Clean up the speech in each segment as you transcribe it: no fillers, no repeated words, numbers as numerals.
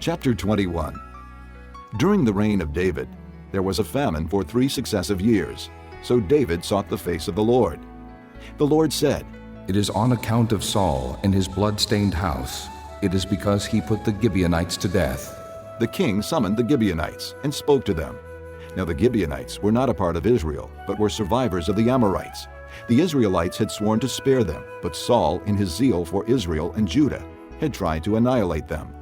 Chapter 21. During the reign of David, there was a famine for 3 successive years. So David sought the face of the Lord. The Lord said, It is on account of Saul and his blood-stained house. It is because he put the Gibeonites to death. The king summoned the Gibeonites and spoke to them. Now the Gibeonites were not a part of Israel, but were survivors of the Amorites. The Israelites had sworn to spare them, but Saul, in his zeal for Israel and Judah, had tried to annihilate them.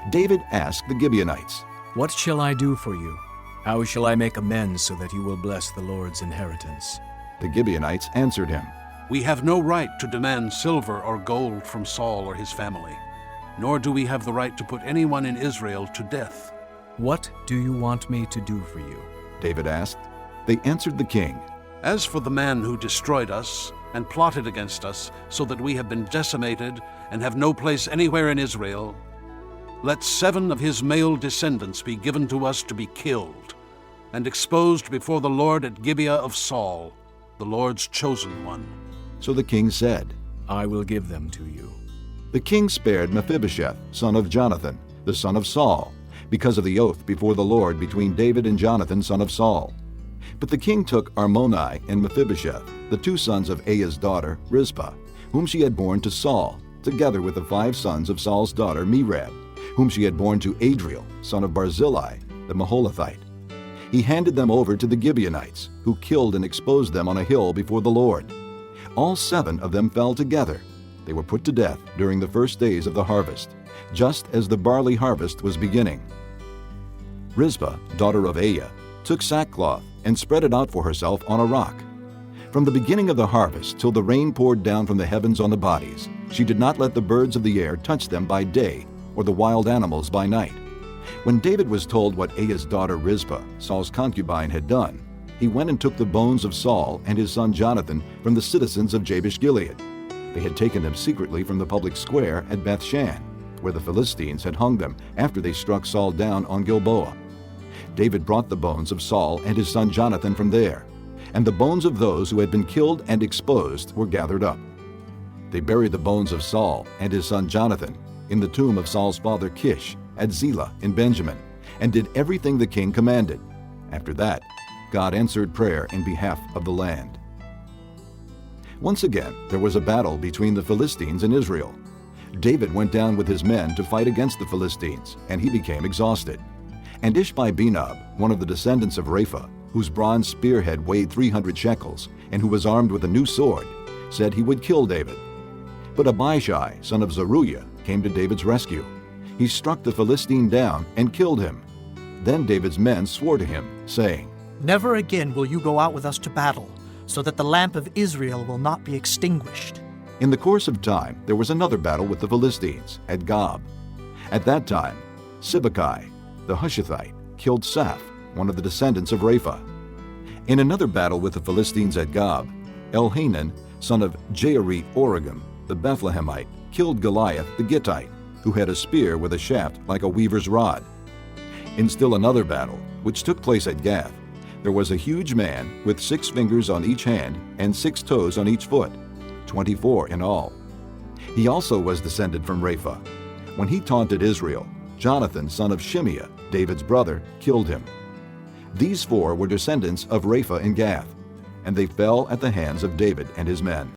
David asked the Gibeonites, What shall I do for you? How shall I make amends so that you will bless the Lord's inheritance? The Gibeonites answered him, We have no right to demand silver or gold from Saul or his family, nor do we have the right to put anyone in Israel to death. What do you want me to do for you? David asked. They answered the king, As for the man who destroyed us and plotted against us so that we have been decimated and have no place anywhere in Israel, let 7 of his male descendants be given to us to be killed and exposed before the Lord at Gibeah of Saul, the Lord's chosen one. So the king said, I will give them to you. The king spared Mephibosheth, son of Jonathan, the son of Saul, because of the oath before the Lord between David and Jonathan, son of Saul. But the king took Armoni and Mephibosheth, the 2 sons of Aiah's daughter, Rizpah, whom she had borne to Saul, together with the 5 sons of Saul's daughter, Merab, whom she had borne to Adriel, son of Barzillai, the Maholathite. He handed them over to the Gibeonites, who killed and exposed them on a hill before the Lord. All 7 of them fell together. They were put to death during the first days of the harvest, just as the barley harvest was beginning. Rizpah, daughter of Aiah, took sackcloth and spread it out for herself on a rock. From the beginning of the harvest till the rain poured down from the heavens on the bodies, she did not let the birds of the air touch them by day, or the wild animals by night. When David was told what Aiah's daughter Rizpah, Saul's concubine, had done, he went and took the bones of Saul and his son Jonathan from the citizens of Jabesh-Gilead. They had taken them secretly from the public square at Beth-shan, where the Philistines had hung them after they struck Saul down on Gilboa. David brought the bones of Saul and his son Jonathan from there, and the bones of those who had been killed and exposed were gathered up. They buried the bones of Saul and his son Jonathan in the tomb of Saul's father Kish at Zelah in Benjamin, and did everything the king commanded. After that, God answered prayer in behalf of the land. Once again, there was a battle between the Philistines and Israel. David went down with his men to fight against the Philistines, and he became exhausted. And Ishbi-Benob, one of the descendants of Rapha, whose bronze spearhead weighed 300 shekels, and who was armed with a new sword, said he would kill David. But Abishai, son of Zeruiah, came to David's rescue. He struck the Philistine down and killed him. Then David's men swore to him, saying, Never again will you go out with us to battle, so that the lamp of Israel will not be extinguished. In the course of time, there was another battle with the Philistines at Gob. At that time, Sibbecai, the Hushathite, killed Saph, one of the descendants of Rapha. In another battle with the Philistines at Gob, Elhanan, son of Jaareth-Oregim, the Bethlehemite, killed Goliath the Gittite, who had a spear with a shaft like a weaver's rod. In still another battle, which took place at Gath, there was a huge man with 6 fingers on each hand and 6 toes on each foot, 24 in all. He also was descended from Rapha. When he taunted Israel, Jonathan, son of Shimeah, David's brother, killed him. These 4 were descendants of Rapha in Gath, and they fell at the hands of David and his men.